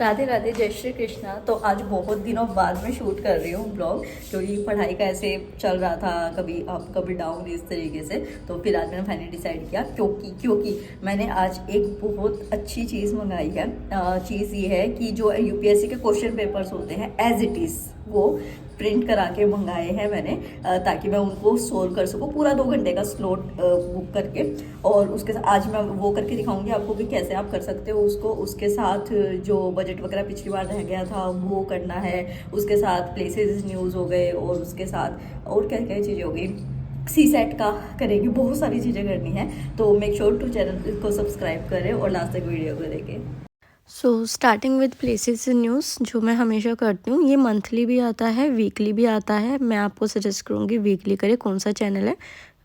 राधे राधे, जय श्री कृष्णा। तो आज बहुत दिनों बाद में शूट कर रही हूँ ब्लॉग, क्योंकि पढ़ाई का ऐसे चल रहा था, कभी अप कभी डाउन इस तरीके से। तो फिर आज मैंने फाइनली डिसाइड किया, क्योंकि मैंने आज एक बहुत अच्छी चीज़ मंगाई है। चीज़ ये है कि जो यूपीएससी के क्वेश्चन पेपर्स होते हैं एज इट इज़, वो प्रिंट करा के मंगाए हैं मैंने, ताकि मैं उनको सोल्व कर सकूँ पूरा 2 घंटे का स्लॉट बुक करके। और उसके साथ आज मैं वो करके दिखाऊंगी आपको कि कैसे आप कर सकते हो उसको। उसके साथ जो बजट वगैरह पिछली बार रह गया था वो करना है, उसके साथ प्लेसेस न्यूज़ हो गए, और उसके साथ और क्या क्या चीज़ें हो गई, सी सेट का करेंगे, बहुत सारी चीज़ें करनी है। तो मेक श्योर टू चैनल को सब्सक्राइब करें और लास्ट तक वीडियो को देखें। स्टार्टिंग विद प्लेसेस न्यूज़, जो मैं हमेशा करती हूँ, ये मंथली भी आता है, वीकली भी आता है। मैं आपको सजेस्ट करूँगी वीकली करें। कौन सा चैनल है?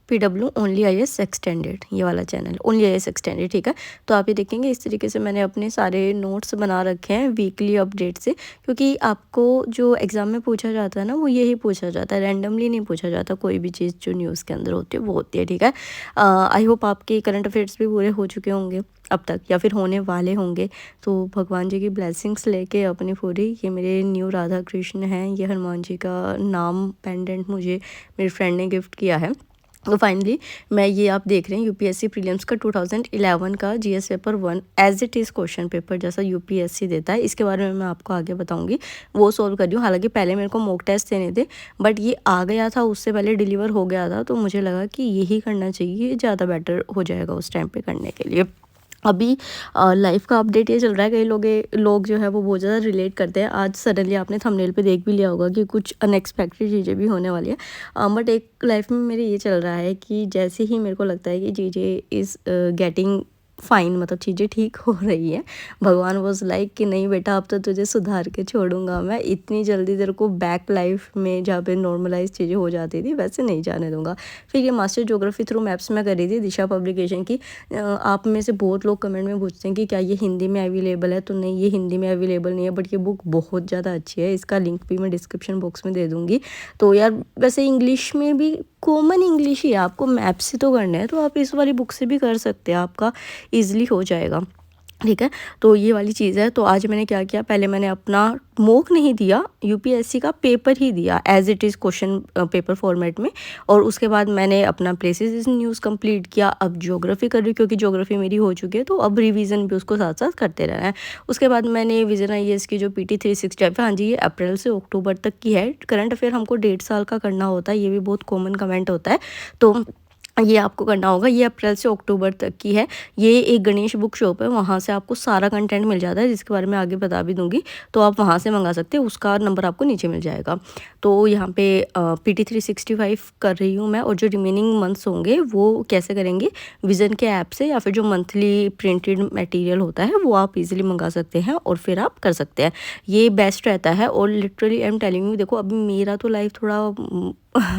PW ओनली IAS एक्सटेंडेड, ये वाला चैनल ओनली IAS एक्सटेंडेड, ठीक है। तो आप ये देखेंगे इस तरीके से मैंने अपने सारे नोट्स बना रखे हैं वीकली अपडेट से, क्योंकि आपको जो एग्ज़ाम में पूछा जाता है ना, वो यही पूछा जाता है, रैंडमली नहीं पूछा जाता। कोई भी चीज़ जो न्यूज़ के अंदर होती है वो होती है, ठीक है। आई होप आपके करंट अफेयर्स भी पूरे हो चुके होंगे अब तक, या फिर होने वाले होंगे। तो भगवान जी की ब्लेसिंग्स लेके अपनी पूरी, ये मेरे न्यू राधा कृष्ण हैं, ये हनुमान जी का नाम पेंडेंट मुझे मेरी फ्रेंड ने गिफ्ट किया है। तो फाइनली मैं, ये आप देख रहे हैं यूपीएससी प्रीलिम्स का 2011 का GS paper 1 as it is question paper जैसा यूपीएससी देता है। इसके बारे में मैं आपको आगे बताऊंगी, वो सोल्व कर रही हूँ। हालांकि पहले मेरे को मॉक टेस्ट देने थे, बट ये आ गया था, उससे पहले डिलीवर हो गया था, तो मुझे लगा कि यही करना चाहिए, ज़्यादा बेटर हो जाएगा उस टाइम पे करने के लिए। अभी लाइफ का अपडेट ये चल रहा है, कई लोग जो है वो बहुत ज़्यादा रिलेट करते हैं। आज सडनली आपने थंबनेल पे देख भी लिया होगा कि कुछ अनएक्सपेक्टेड चीज़ें भी होने वाली है। बट एक लाइफ में मेरे ये चल रहा है कि जैसे ही मेरे को लगता है कि चीज़ें इज़ गेटिंग फाइन, मतलब चीज़ें ठीक हो रही है, भगवान वॉज लाइक कि नहीं बेटा, अब तो तुझे सुधार के छोड़ूंगा मैं, इतनी जल्दी तेरे को बैक लाइफ में जहाँ पे नॉर्मलाइज चीज़ें हो जाती थी वैसे नहीं जाने दूंगा। फिर ये मास्टर ज्योग्राफी थ्रू मैप्स में करी थी, दिशा पब्लिकेशन की। आप में से बहुत लोग कमेंट में पूछते हैं कि क्या ये हिंदी में अवेलेबल है, तो नहीं, ये हिंदी में अवेलेबल नहीं है, बट ये बुक बहुत ज़्यादा अच्छी है। इसका लिंक भी मैं डिस्क्रिप्शन बॉक्स में दे दूँगी। तो यार वैसे इंग्लिश में भी कॉमन इंग्लिश ही है, आपको मैप से तो करना है, तो आप इस वाली बुक से भी कर सकते हैं, आपका ईजिली हो जाएगा, ठीक है। तो ये वाली चीज़ है। तो आज मैंने क्या किया, पहले मैंने अपना मॉक नहीं दिया, यूपीएससी का पेपर ही दिया as it is question paper format में, और उसके बाद मैंने अपना प्लेसेस न्यूज़ कंप्लीट किया। अब ज्योग्राफी कर रही हूँ, क्योंकि ज्योग्राफी मेरी हो चुकी है, तो अब रिवीजन भी उसको साथ साथ करते रहना है। उसके बाद मैंने विजन IAS की जो PT 365, हाँ जी, ये अप्रैल से अक्टूबर तक की है। करंट अफेयर हमको 1.5 साल का करना होता है, ये भी बहुत कॉमन कमेंट होता है, तो ये आपको करना होगा। ये अप्रैल से अक्टूबर तक की है। ये एक गणेश बुक शॉप है, वहाँ से आपको सारा कंटेंट मिल जाता है, जिसके बारे में आगे बता भी दूंगी, तो आप वहाँ से मंगा सकते हैं। उसका नंबर आपको नीचे मिल जाएगा। तो यहाँ पे PT 365 कर रही हूँ मैं, और जो रिमेनिंग मंथ्स होंगे वो कैसे करेंगे, विज़न के ऐप से, या फिर जो मंथली प्रिंटेड मटेरियल होता है वो आप इजीली मंगा सकते हैं, और फिर आप कर सकते हैं। ये बेस्ट रहता है। और literally I am telling you, देखो अभी मेरा तो लाइफ थोड़ा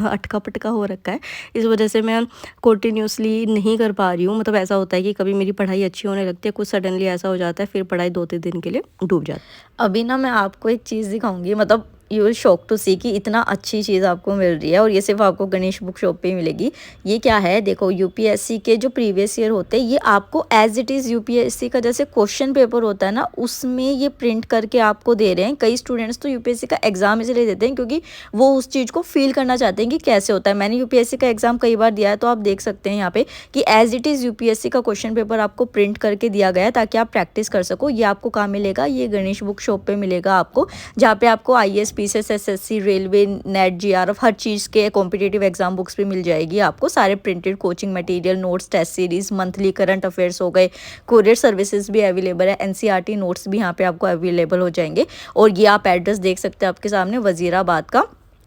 अटका पटका हो रखा है, इस वजह से मैं कंटिन्यूसली नहीं कर पा रही हूँ। मतलब ऐसा होता है कि कभी मेरी पढ़ाई अच्छी होने लगती है, कुछ सडनली ऐसा हो जाता है, फिर पढ़ाई 2-3 दिन के लिए डूब जाती है। अभी ना मैं आपको एक चीज़ दिखाऊंगी, मतलब यू विल शॉक टू सी कि इतना अच्छी चीज़ आपको मिल रही है, और ये सिर्फ आपको गणेश बुक शॉप पे ही मिलेगी। ये क्या है, देखो यूपीएससी के जो प्रीवियस ईयर होते हैं, ये आपको एज इट इज़ यूपीएससी का जैसे क्वेश्चन पेपर होता है ना, उसमें ये प्रिंट करके आपको दे रहे हैं। कई स्टूडेंट्स तो यूपीएससी का एग्जाम इसलिए देते हैं क्योंकि वो उस चीज़ को फील करना चाहते हैं कि कैसे होता है। मैंने यूपीएससी का एग्जाम कई बार दिया है, तो आप देख सकते हैं यहाँ पे कि एज इट इज़ यूपीएससी का क्वेश्चन पेपर आपको प्रिंट करके दिया गया है, ताकि आप प्रैक्टिस कर सको। ये आपको कहाँ मिलेगा, ये गणेश बुक शॉप पे मिलेगा आपको, जहाँ पे आपको IAS PCS SSC railway NET GRF हर चीज़ के कॉम्पिटिटिव एग्जाम बुक्स भी मिल जाएगी आपको। सारे printed coaching material, notes, test series, monthly current affairs हो गए, कोरियर सर्विसेज भी अवेलेबल है, NCERT नोट्स भी यहाँ पे आपको अवेलेबल हो जाएंगे। और ये आप एड्रेस देख सकते हैं आपके सामने, वजीराबाद का।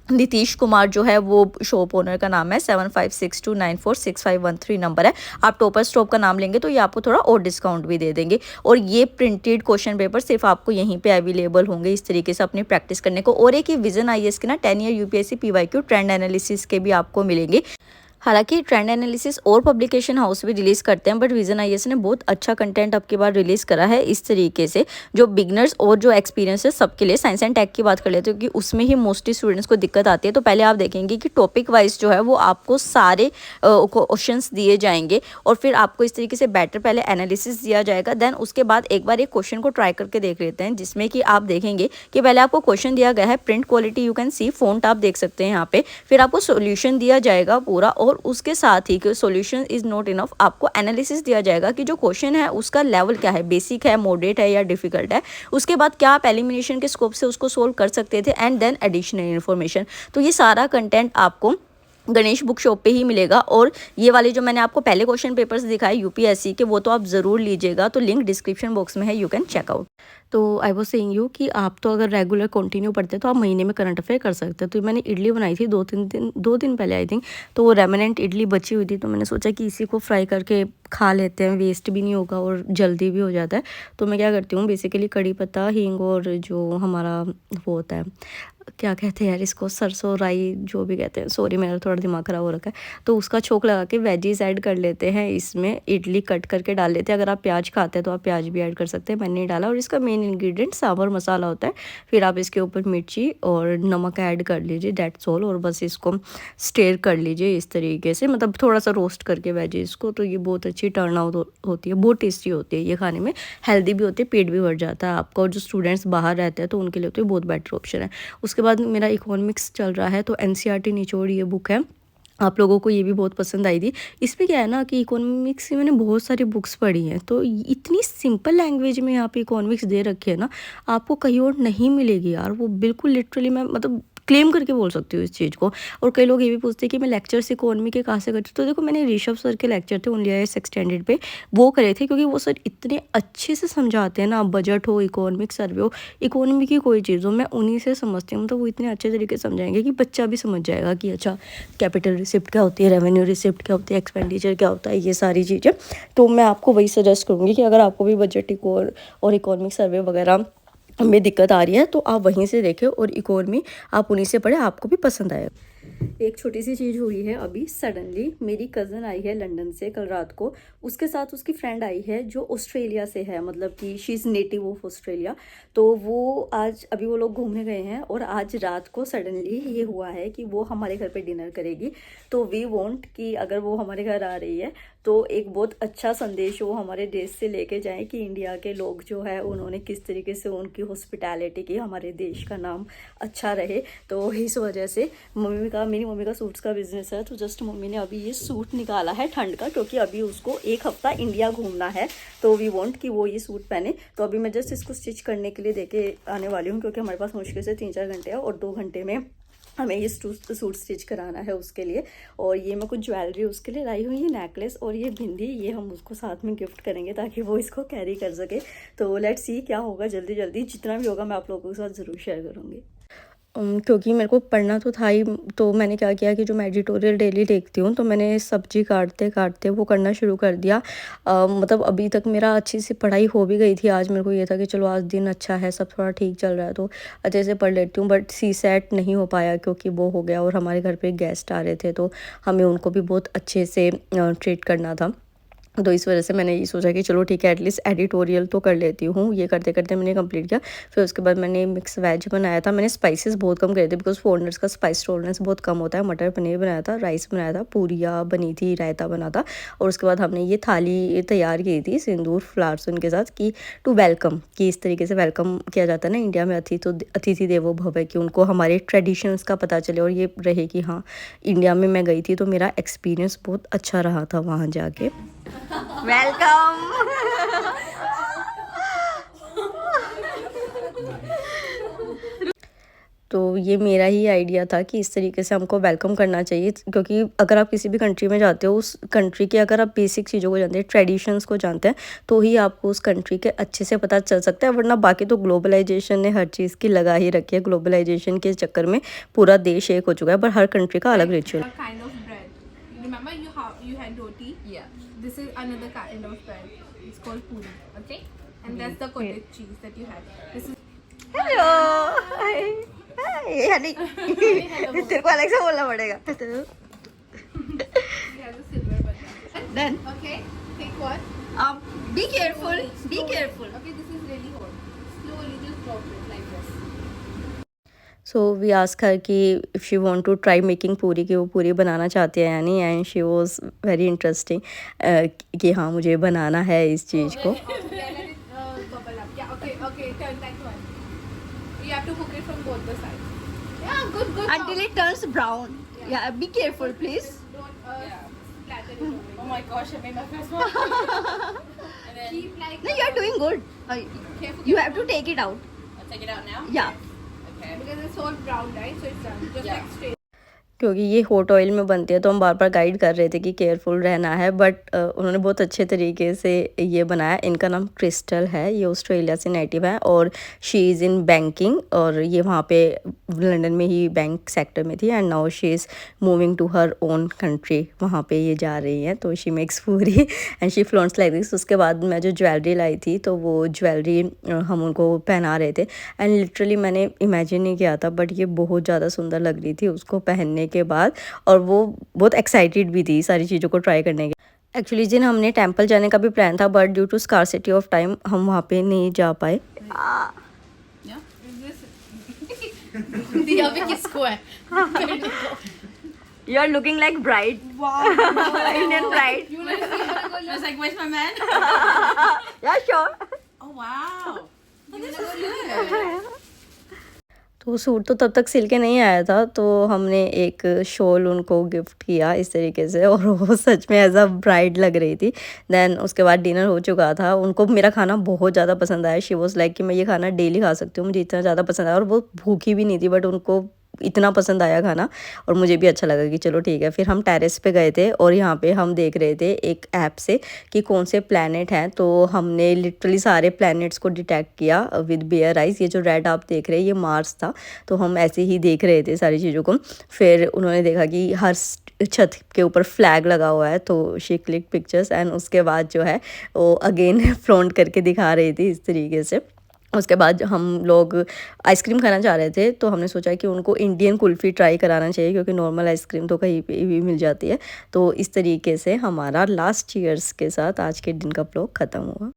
नीतीश कुमार जो है वो शॉप ओनर का नाम है, 7562946513 नंबर है। आप टॉपर स्टॉप का नाम लेंगे तो ये आपको थोड़ा और डिस्काउंट भी दे देंगे। और ये प्रिंटेड क्वेश्चन पेपर सिर्फ आपको यहीं पे अवेलेबल होंगे, इस तरीके से अपनी प्रैक्टिस करने को। और एक ये विजन IAS के ना 10 year UPSC PYQ trend analysis के भी आपको मिलेंगे। हालांकि ट्रेंड एनालिसिस और पब्लिकेशन हाउस भी रिलीज़ करते हैं, बट विजन आईएएस ने बहुत अच्छा कंटेंट अब की बार रिलीज़ करा है इस तरीके से, जो बिगनर्स और जो एक्सपीरियंस है सबके लिए। साइंस एंड टेक की बात कर लेते हैं क्योंकि उसमें ही मोस्टली स्टूडेंट्स को दिक्कत आती है। तो पहले आप देखेंगे कि टॉपिक वाइज जो है वो आपको सारे क्वेश्चंस दिए जाएंगे और फिर आपको इस तरीके से बेटर पहले एनालिसिस दिया जाएगा। देन उसके बाद एक बार एक क्वेश्चन को ट्राई करके देख लेते हैं, जिसमें कि आप देखेंगे कि पहले आपको क्वेश्चन दिया गया है, print quality you can see, font आप देख सकते हैं यहाँ पे, फिर आपको सॉल्यूशन दिया जाएगा पूरा, और उसके साथ ही कि सॉल्यूशन इज नॉट इनफ, आपको एनालिसिस दिया जाएगा कि जो क्वेश्चन है उसका लेवल क्या है, बेसिक है, मॉडरेट है या डिफिकल्ट है, उसके बाद क्या आप एलिमिनेशन के स्कोप से उसको सोल्व कर सकते थे, एंड देन एडिशनल इन्फॉर्मेशन। तो ये सारा कंटेंट आपको गणेश बुक शॉप पे ही मिलेगा। और ये वाले जो मैंने आपको पहले क्वेश्चन पेपर्स दिखाए यूपीएससी के, वो तो आप ज़रूर लीजिएगा, तो लिंक डिस्क्रिप्शन बॉक्स में है, यू कैन चेक आउट। तो आई वाज सेइंग यू कि आप तो अगर रेगुलर कंटिन्यू पढ़ते तो आप महीने में करंट अफेयर कर सकते हैं। तो मैंने इडली बनाई थी दो दिन पहले आई थिंक, तो वो रेमिनेंट इडली बची हुई थी, तो मैंने सोचा कि इसी को फ्राई करके खा लेते हैं, वेस्ट भी नहीं होगा और जल्दी भी हो जाता है। तो मैं क्या करती हूँ, बेसिकली कड़ी पत्ता, हींग और जो हमारा वो होता है, क्या कहते हैं यार इसको, सरसों राई जो भी कहते हैं, सॉरी मेरा थोड़ा दिमाग ख़राब हो रखा है, तो उसका छोंक लगा के वेजीज ऐड कर लेते हैं इसमें, इडली कट करके डाल लेते हैं। अगर आप प्याज खाते हैं तो आप प्याज भी ऐड कर सकते हैं, मैंने नहीं डाला। और इसका मेन इंग्रेडिएंट सांभर मसाला होता है। फिर आप इसके ऊपर मिर्ची और नमक ऐड कर लीजिए, डेट्स ऑल, और बस इसको स्टेयर कर लीजिए इस तरीके से, मतलब थोड़ा सा रोस्ट करके वेजीज को। तो ये बहुत अच्छी टर्न आउट होती है, बहुत टेस्टी होती है ये खाने में, हेल्दी भी होती है, पेट भी भर जाता है आपका। और जो स्टूडेंट्स बाहर रहते हैं तो उनके लिए तो ये बहुत बेटर ऑप्शन है। उसके बाद मेरा इकोनॉमिक्स चल रहा है, तो एनसीईआरटी निचोड़ ये बुक है, आप लोगों को ये भी बहुत पसंद आई थी। इसमें क्या है ना कि इकोनॉमिक्स की मैंने बहुत सारी बुक्स पढ़ी हैं, तो इतनी सिंपल लैंग्वेज में यहाँ पे इकोनॉमिक्स दे रखी है ना, आपको कहीं और नहीं मिलेगी यार। वो बिल्कुल लिटरली मैं मतलब क्लेम करके बोल सकती हूँ इस चीज़ को। और कई लोग ये भी पूछते हैं कि मैं लेक्चर्स इकोनॉमी के कहाँ से करती हूँ, तो देखो मैंने ऋषभ सर के लेक्चर थे ओनली आईएएस एक्सटेंडेड पे, वो करे थे, क्योंकि वो सर इतने अच्छे से समझाते हैं ना, बजट हो, इकोनॉमिक सर्वे हो, इकोनॉमी की कोई चीज़ हो, मैं उन्हीं से समझती हूँ। मतलब वो इतने अच्छे तरीके से समझाएंगे कि बच्चा भी समझ जाएगा कि अच्छा कैपिटल रिसिप्ट क्या होती है, रेवेन्यू रिसिप्ट क्या होती है, एक्सपेंडिचर क्या होता है, ये सारी चीज़ें। तो मैं आपको वही सजेस्ट करूँगी कि अगर आपको भी बजट और इकोनॉमिक सर्वे वगैरह में दिक्कत आ रही है तो आप वहीं से देखें, और इकोनॉमी आप उन्हीं से पढ़ें, आपको भी पसंद आएगा। एक छोटी सी चीज़ हुई है अभी सडनली, मेरी कज़न आई है लंदन से कल रात को, उसके साथ उसकी फ्रेंड आई है जो ऑस्ट्रेलिया से है, मतलब कि she is native of Australia. तो वो आज अभी वो लोग घूमने गए हैं, और आज रात को सडनली ये हुआ है कि वो हमारे घर पे डिनर करेगी। तो वी वांट कि अगर वो हमारे घर आ रही है तो एक बहुत अच्छा संदेश वो हमारे देश से लेके जाएं कि इंडिया के लोग जो है उन्होंने किस तरीके से उनकी हॉस्पिटैलिटी की, हमारे देश का नाम अच्छा रहे। तो इस वजह से मेरी मम्मी का सूट्स का बिजनेस है, तो जस्ट मम्मी ने अभी ये सूट निकाला है ठंड का, क्योंकि अभी उसको एक हफ्ता इंडिया घूमना है, तो वी वांट कि वो ये सूट पहने। तो अभी मैं जस्ट इसको स्टिच करने के लिए देके आने वाली हूँ, क्योंकि हमारे पास मुश्किल से 3-4 घंटे है, और 2 घंटे में हमें ये सूट स्टिच कराना है उसके लिए। और ये मैं कुछ ज्वेलरी उसके लिए लाई हुई, ये नेकलेस और ये बिंदी, ये हम उसको साथ में गिफ्ट करेंगे ताकि वो इसको कैरी कर सके। तो लेट्स सी क्या होगा, जल्दी जल्दी जितना भी होगा मैं आप लोगों के साथ ज़रूर शेयर करूँगी। क्योंकि मेरे को पढ़ना तो था ही, तो मैंने क्या किया कि जो मैं एडिटोरियल डेली देखती हूँ, तो मैंने सब्जी काटते काटते वो करना शुरू कर दिया। मतलब अभी तक मेरा अच्छी सी पढ़ाई हो भी गई थी। आज मेरे को ये था कि चलो आज दिन अच्छा है, सब थोड़ा ठीक चल रहा है तो अच्छे से पढ़ लेती हूँ। बट सीसेट नहीं हो पाया क्योंकि वो हो गया, और हमारे घर पे गेस्ट आ रहे थे, तो हमें उनको भी बहुत अच्छे से ट्रीट करना था। तो इस वजह से मैंने ये सोचा कि चलो ठीक है एटलीस्ट एडिटोरियल तो कर लेती हूँ। ये करते करते मैंने कंप्लीट किया। फिर उसके बाद मैंने मिक्स वेज बनाया था। मैंने स्पाइसेस बहुत कम करे थे बिकॉज फॉरेनर्स का स्पाइस टॉलरेंस बहुत कम होता है। मटर पनीर बनाया था, राइस बनाया था, पूरियाँ बनी थी, रायता बना था। और उसके बाद हमने ये थाली तैयार की थी सिंदूर फ्लावर्स उनके साथ कि टू वेलकम, कि इस तरीके से वेलकम किया जाता है ना इंडिया में, अतिथि देवो भव है, कि उनको हमारे ट्रेडिशंस का पता चले। और ये रहे कि हाँ इंडिया में मैं गई थी तो मेरा एक्सपीरियंस बहुत अच्छा रहा था वहाँ जाके। वेलकम। तो ये मेरा ही आइडिया था कि इस तरीके से हमको वेलकम करना चाहिए, क्योंकि अगर आप किसी भी कंट्री में जाते हो, उस कंट्री के अगर आप बेसिक चीज़ों को जानते हैं, ट्रेडिशंस को जानते हैं, तो ही आपको उस कंट्री के अच्छे से पता चल सकता है। वरना बाकी तो ग्लोबलाइजेशन ने हर चीज़ की लगा ही रखी है। ग्लोबलाइजेशन के चक्कर में पूरा देश एक हो चुका है, पर हर कंट्री का अलग ritual. Remember you had roti? Yeah. This is another kind of bread. It's called puri. Okay? And that's the cottage cheese that you had. This is hello hi hi honey तेरे को अलग से बोलना पड़ेगा। Then Okay, take one. be careful. Be careful. Okay, this is really hot. Slowly just drop it like this. So we ask her कि if she want to try making puri, कि वो पूरी बनाना चाहती है या नहीं, and she was very interesting कि हाँ मुझे बनाना है इस चीज़ को. Yeah, let it bubble up. Yeah, okay, okay, turn that one. You have to cook it from both the sides. Yeah, good, good. Until it turns brown. Yeah, be careful, please. Don't splatter it over. Oh my gosh, I made my first one. Keep like. No, you are doing good. Careful, You have to take it out. I'll take it out now. Yeah. Okay. because it's all brown, right? So it's done. Just Yeah. like straight. क्योंकि ये hot oil में बनती है तो हम बार बार guide कर रहे थे कि केयरफुल रहना है, बट उन्होंने बहुत अच्छे तरीके से ये बनाया. इनका नाम क्रिस्टल है, ये ऑस्ट्रेलिया से नेटिव है और शी इज़ इन बैंकिंग, और ये वहाँ पे लंदन में ही बैंक सेक्टर में थी, and now she is moving to her own country. वहाँ पे ये जा रही हैं, तो she makes puri and she flaunts like this. उसके बाद मैं जो ज्वेलरी लाई थी तो वो ज्वेलरी हम उनको पहना रहे थे, एंड लिटरली मैंने इमेजिन नहीं किया था, बट ये बहुत ज़्यादा सुंदर लग रही थी उसको पहनने के बाद, और वो बहुत एक्साइटेड भी थी सारी चीज़ों को ट्राई करने के. एक्चुअली जिन हमने टेंपल जाने का भी प्लान था, but due to scarcity of time हम वहाँ पे नहीं जा पाए. दिया भी किसको है? You are looking like bride. Wow. Indian bride. You know, I was like, where's my man? Yeah, sure. Oh wow. Oh, this is good. तो सूट तो तब तक सिल के नहीं आया था, तो हमने एक शॉल उनको गिफ्ट किया इस तरीके से, और वो सच में एज अ ब्राइड लग रही थी. देन उसके बाद डिनर हो चुका था. उनको मेरा खाना बहुत ज़्यादा पसंद आया. शी वॉज लाइक कि मैं ये खाना डेली खा सकती हूँ, मुझे इतना ज़्यादा पसंद आया, और वो भूखी भी नहीं थी, बट उनको इतना पसंद आया खाना, और मुझे भी अच्छा लगा कि चलो ठीक है. फिर हम टेरेस पे गए थे और यहाँ पे हम देख रहे थे एक ऐप से कि कौन से प्लैनेट हैं, तो हमने लिटरली सारे प्लैनेट्स को डिटेक्ट किया विद बेयर आइज़. ये जो रेड आप देख रहे हैं ये मार्स था, तो हम ऐसे ही देख रहे थे सारी चीज़ों को. फिर उन्होंने देखा कि हर छत के ऊपर फ्लैग लगा हुआ है, तो शी क्लिक पिक्चर्स, एंड उसके बाद जो है वो अगेन फ्लॉन्ट करके दिखा रही थी इस तरीके से. उसके बाद हम लोग आइसक्रीम खाना चाह रहे थे, तो हमने सोचा कि उनको इंडियन कुल्फ़ी ट्राई कराना चाहिए, क्योंकि नॉर्मल आइसक्रीम तो कहीं पे भी मिल जाती है. तो इस तरीके से हमारा लास्ट चीयर्स के साथ आज के दिन का व्लॉग ख़त्म हुआ.